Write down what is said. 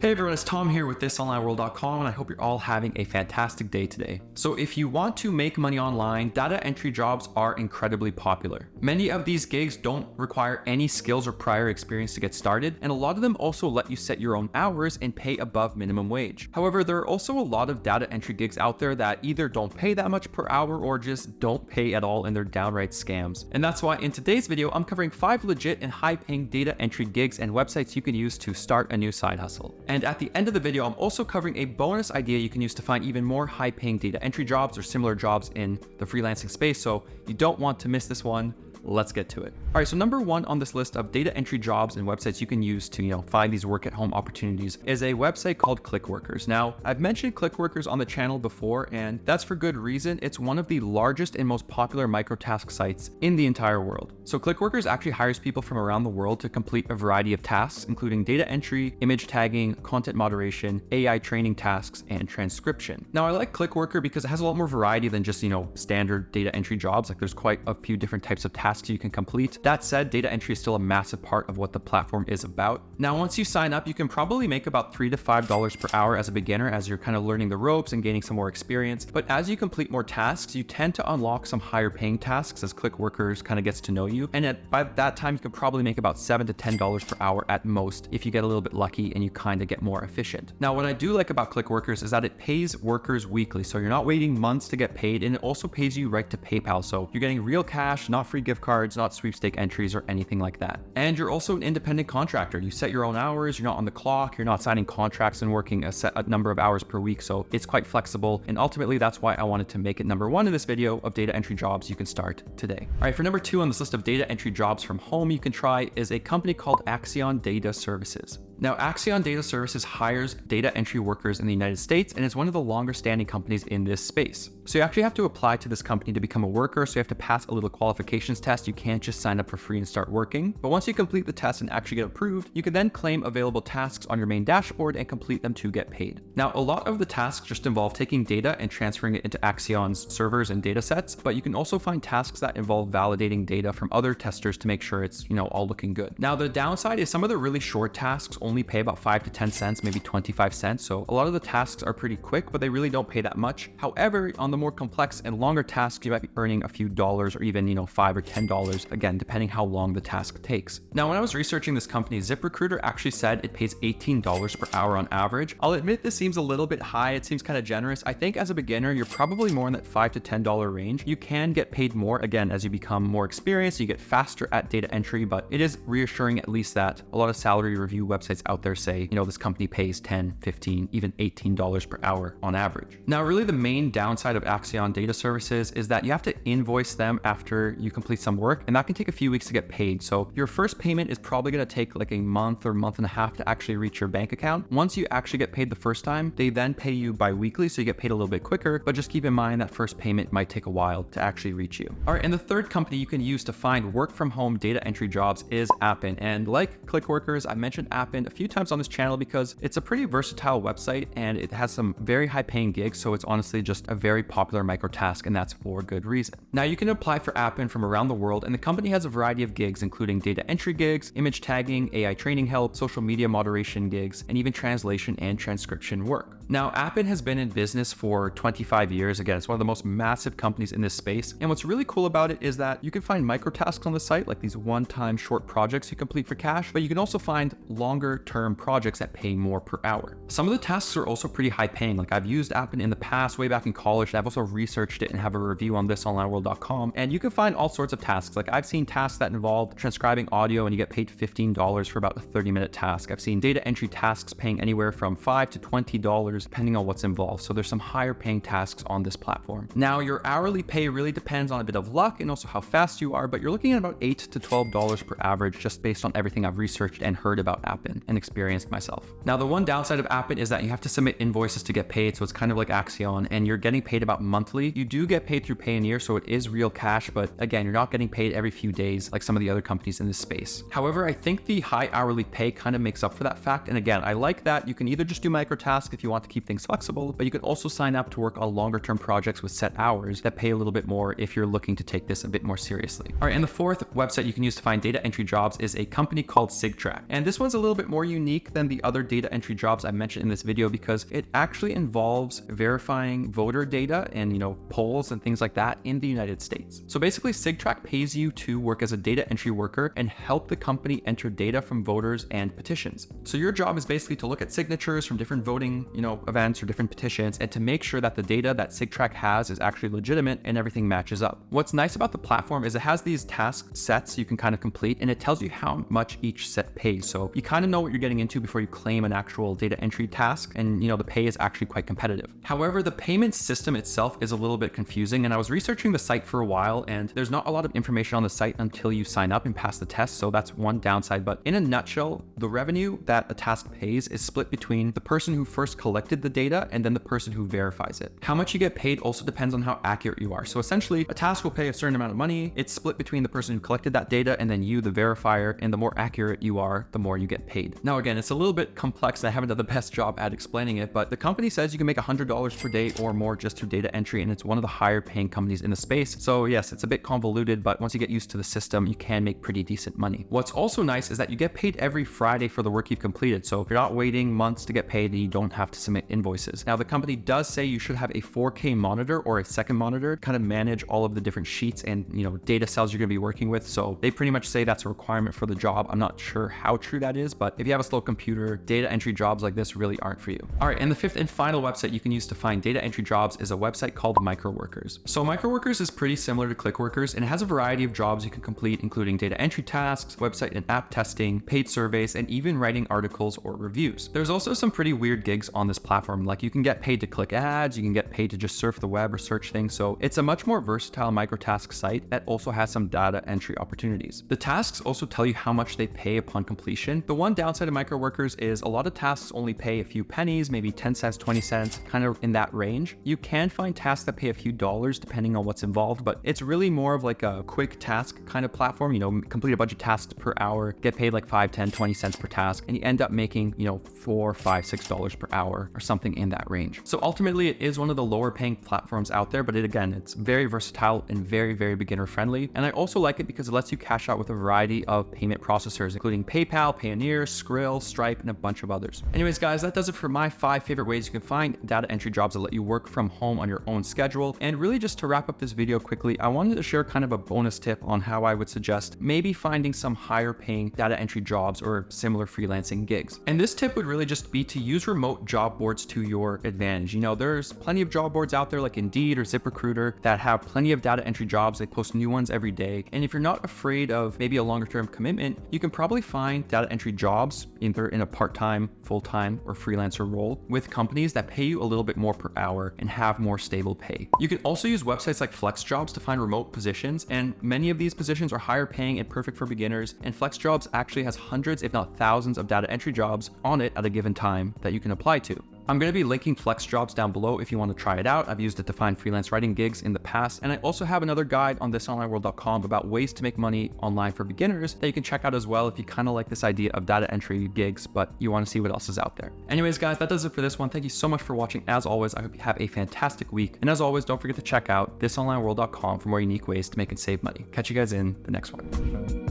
Hey everyone, it's Tom here with thisonlineworld.com, and I hope you're all having a fantastic day today. So if you want to make money online, data entry jobs are incredibly popular. Many of these gigs don't require any skills or prior experience to get started, and a lot of them also let you set your own hours and pay above minimum wage. However, there are also a lot of data entry gigs out there that either don't pay that much per hour or just don't pay at all and they're downright scams. And that's why in today's video, I'm covering 5 legit and high-paying data entry gigs and websites you can use to start a new side hustle. And at the end of the video, I'm also covering a bonus idea you can use to find even more high-paying data entry jobs or similar jobs in the freelancing space, so you don't want to miss this one. Let's get to it. All right, so number 1 on this list of data entry jobs and websites you can use to, find these work at home opportunities is a website called Clickworkers. Now, I've mentioned Clickworkers on the channel before, and that's for good reason. It's one of the largest and most popular microtask sites in the entire world. So Clickworkers actually hires people from around the world to complete a variety of tasks, including data entry, image tagging, content moderation, AI training tasks, and transcription. Now, I like Clickworker because it has a lot more variety than just, standard data entry jobs. Like there's quite a few different types of tasks you can complete. That said, data entry is still a massive part of what the platform is about. Now, once you sign up, you can probably make about $3 to $5 per hour as a beginner as you're kind of learning the ropes and gaining some more experience. But as you complete more tasks, you tend to unlock some higher paying tasks as Clickworkers kind of gets to know you. And by that time, you can probably make about $7 to $10 per hour at most if you get a little bit lucky and you kind of get more efficient. Now, what I do like about Clickworkers is that it pays workers weekly. So you're not waiting months to get paid, and it also pays you right to PayPal. So you're getting real cash, not free gift cards, not sweepstake entries or anything like that. And you're also an independent contractor. You set your own hours, you're not on the clock, you're not signing contracts and working a set number of hours per week. So it's quite flexible. And ultimately, that's why I wanted to make it number 1 in this video of data entry jobs you can start today. All right, for number 2 on this list of data entry jobs from home you can try is a company called Axion Data Services. Now, Axion Data Services hires data entry workers in the United States and is one of the longer standing companies in this space. So you actually have to apply to this company to become a worker. So you have to pass a little qualifications test. You can't just sign up for free and start working. But once you complete the test and actually get approved, you can then claim available tasks on your main dashboard and complete them to get paid. Now, a lot of the tasks just involve taking data and transferring it into Axion's servers and data sets, but you can also find tasks that involve validating data from other testers to make sure it's, all looking good. Now, the downside is some of the really short tasks only pay about 5 to 10 cents, maybe 25 cents. So a lot of the tasks are pretty quick, but they really don't pay that much. However, on the more complex and longer tasks, you might be earning a few dollars or even, $5 or $10, again, depending how long the task takes. Now, when I was researching this company, ZipRecruiter actually said it pays $18 per hour on average. I'll admit this seems a little bit high. It seems kind of generous. I think as a beginner, you're probably more in that $5 to $10 range. You can get paid more, again, as you become more experienced, you get faster at data entry, but it is reassuring at least that a lot of salary review websites out there say, this company pays $10, $15, even $18 per hour on average. Now, really the main downside of Axion Data Services is that you have to invoice them after you complete some work, and that can take a few weeks to get paid. So your first payment is probably going to take like a month or month and a half to actually reach your bank account. Once you actually get paid the first time, they then pay you bi-weekly, so you get paid a little bit quicker, but just keep in mind that first payment might take a while to actually reach you. All right, and the third company you can use to find work from home data entry jobs is Appen. And like Clickworkers, I mentioned Appen a few times on this channel because it's a pretty versatile website and it has some very high paying gigs. So it's honestly just a very popular micro task, and that's for good reason. Now, you can apply for Appen from around the world, and the company has a variety of gigs, including data entry gigs, image tagging, AI training help, social media moderation gigs, and even translation and transcription work. Now, Appen has been in business for 25 years. Again, it's one of the most massive companies in this space. And what's really cool about it is that you can find micro tasks on the site, like these one-time short projects you complete for cash, but you can also find longer term projects that pay more per hour. Some of the tasks are also pretty high paying. Like I've used Appen in the past, way back in college, and I've also researched it and have a review on thisonlineworld.com. And you can find all sorts of tasks. Like I've seen tasks that involve transcribing audio and you get paid $15 for about a 30-minute task. I've seen data entry tasks paying anywhere from $5 to $20, depending on what's involved. So there's some higher paying tasks on this platform. Now, your hourly pay really depends on a bit of luck and also how fast you are, but you're looking at about $8 to $12 per average, just based on everything I've researched and heard about Appen and experienced myself. Now, the one downside of Appen is that you have to submit invoices to get paid. So it's kind of like Axion, and you're getting paid about monthly. You do get paid through Payoneer, so it is real cash, but again, you're not getting paid every few days like some of the other companies in this space. However, I think the high hourly pay kind of makes up for that fact. And again, I like that you can either just do micro tasks if you want to keep things flexible, but you can also sign up to work on longer term projects with set hours that pay a little bit more if you're looking to take this a bit more seriously. All right, and the fourth website you can use to find data entry jobs is a company called SigTrack. And this one's a little bit more unique than the other data entry jobs I mentioned in this video because it actually involves verifying voter data and, polls and things like that in the United States. So basically, SigTrack pays you to work as a data entry worker and help the company enter data from voters and petitions. So your job is basically to look at signatures from different voting, events or different petitions and to make sure that the data that SigTrack has is actually legitimate and everything matches up. What's nice about the platform is it has these task sets you can kind of complete, and it tells you how much each set pays. So you kind of know what you're getting into before you claim an actual data entry task, and the pay is actually quite competitive. However, the payment system itself is a little bit confusing, and I was researching the site for a while, and there's not a lot of information on the site until you sign up and pass the test, so that's one downside. But in a nutshell, the revenue that a task pays is split between the person who first collected the data and then the person who verifies it. How much you get paid also depends on how accurate you are. So essentially, a task will pay a certain amount of money. It's split between the person who collected that data and then you, the verifier, and the more accurate you are, the more you get paid. Now again, it's a little bit complex and I haven't done the best job at explaining it, but the company says you can make $100 per day or more just through data entry, and it's one of the higher paying companies in the space. So yes, it's a bit convoluted, but once you get used to the system, you can make pretty decent money. What's also nice is that you get paid every Friday for the work you've completed. So if you're not waiting months to get paid, and you don't have to submit invoices. Now the company does say you should have a 4K monitor or a second monitor to kind of manage all of the different sheets and data cells you're going to be working with. So they pretty much say that's a requirement for the job. I'm not sure how true that is, but if you have a slow computer, data entry jobs like this really aren't for you. All right, and the fifth and final website you can use to find data entry jobs is a website called Microworkers. So Microworkers is pretty similar to Clickworkers, and it has a variety of jobs you can complete, including data entry tasks, website and app testing, paid surveys, and even writing articles or reviews. There's also some pretty weird gigs on this platform, like you can get paid to click ads, you can get paid to just surf the web or search things. So it's a much more versatile microtask site that also has some data entry opportunities. The tasks also tell you how much they pay upon completion. The one downside of Microworkers is a lot of tasks only pay a few pennies, maybe 10 cents, 20 cents, kind of in that range. You can find tasks that pay a few dollars depending on what's involved, but it's really more of like a quick task kind of platform. Complete a bunch of tasks per hour, get paid like 5, 10, 20 cents per task, and you end up making, $4, $5, $6 per hour or something in that range. So ultimately it is one of the lower paying platforms out there, but it's very versatile and very, very beginner friendly. And I also like it because it lets you cash out with a variety of payment processors, including PayPal, Payoneer, Skrill, Stripe, and a bunch of others. Anyways, guys, that does it for my 5 favorite ways you can find data entry jobs that let you work from home on your own schedule. And really just to wrap up this video quickly, I wanted to share kind of a bonus tip on how I would suggest maybe finding some higher paying data entry jobs or similar freelancing gigs. And this tip would really just be to use remote job boards to your advantage. There's plenty of job boards out there like Indeed or ZipRecruiter that have plenty of data entry jobs. They post new ones every day. And if you're not afraid of maybe a longer term commitment, you can probably find data entry jobs either in a part-time, full-time, or freelancer role with companies that pay you a little bit more per hour and have more stable pay. You can also use websites like FlexJobs to find remote positions, and many of these positions are higher paying and perfect for beginners, and FlexJobs actually has hundreds, if not thousands, of data entry jobs on it at a given time that you can apply to. I'm going to be linking FlexJobs down below if you want to try it out. I've used it to find freelance writing gigs in the past, and I also have another guide on thisonlineworld.com about ways to make money online for beginners that you can check out as well if you kind of like this idea of data entry gigs, but you want to see what else is out there. Anyways, guys, that does it for this one. Thank you so much for watching. As always, I hope you have a fantastic week. And as always, don't forget to check out thisonlineworld.com for more unique ways to make and save money. Catch you guys in the next one.